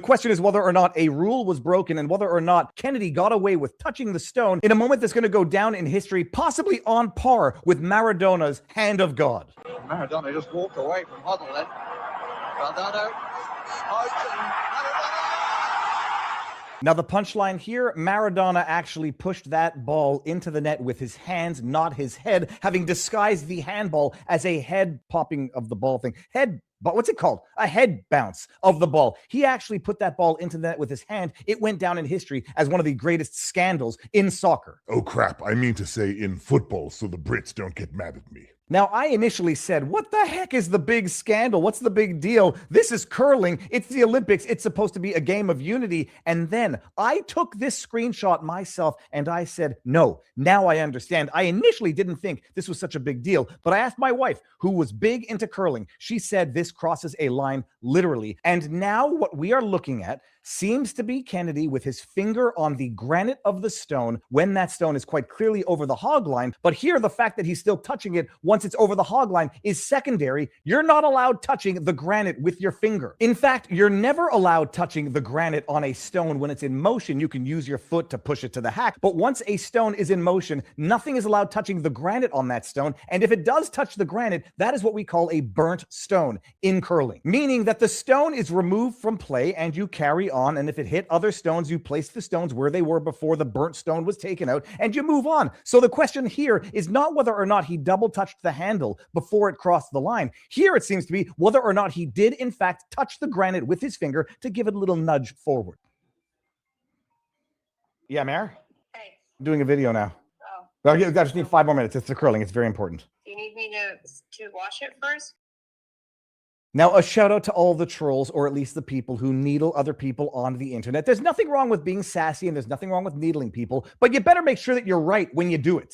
question is whether or not a rule was broken and whether or not Kennedy got away with touching the stone in a moment that's going to go down in history, possibly on par with Maradona's hand of God. Maradona just walked away from Huddle then. Maradona. Now, the punchline here, Maradona actually pushed that ball into the net with his hands, not his head, having disguised the handball as a head popping of the ball thing. But what's it called? A head bounce of the ball. He actually put that ball into the net with his hand. It went down in history as one of the greatest scandals in soccer. Oh crap, I mean to say in football, so the Brits don't get mad at me. Now, I initially said, what the heck is the big scandal? What's the big deal? This is curling. It's the Olympics. It's supposed to be a game of unity. And then I took this screenshot myself and I said, no, now I understand. I initially didn't think this was such a big deal, but I asked my wife, who was big into curling. She said this crosses a line literally. And now what we are looking at seems to be Kennedy with his finger on the granite of the stone when that stone is quite clearly over the hog line. But here, the fact that he's still touching it once it's over the hog line is secondary. You're not allowed touching the granite with your finger. In fact, you're never allowed touching the granite on a stone when it's in motion. You can use your foot to push it to the hack. But once a stone is in motion, nothing is allowed touching the granite on that stone. And if it does touch the granite, that is what we call a burnt stone in curling, meaning that the stone is removed from play and you carry on, and if it hit other stones, you place the stones where they were before the burnt stone was taken out, and you move on. So the question here is not whether or not he double touched the handle before it crossed the line. Here it seems to be whether or not he did in fact touch the granite with his finger to give it a little nudge forward. Yeah, Mare? Hey. I'm doing a video now. Oh. I just need 5 more minutes. It's the curling. It's very important. Do you need me to wash it first? Now, a shout out to all the trolls, or at least the people who needle other people on the internet. There's nothing wrong with being sassy and there's nothing wrong with needling people, but you better make sure that you're right when you do it.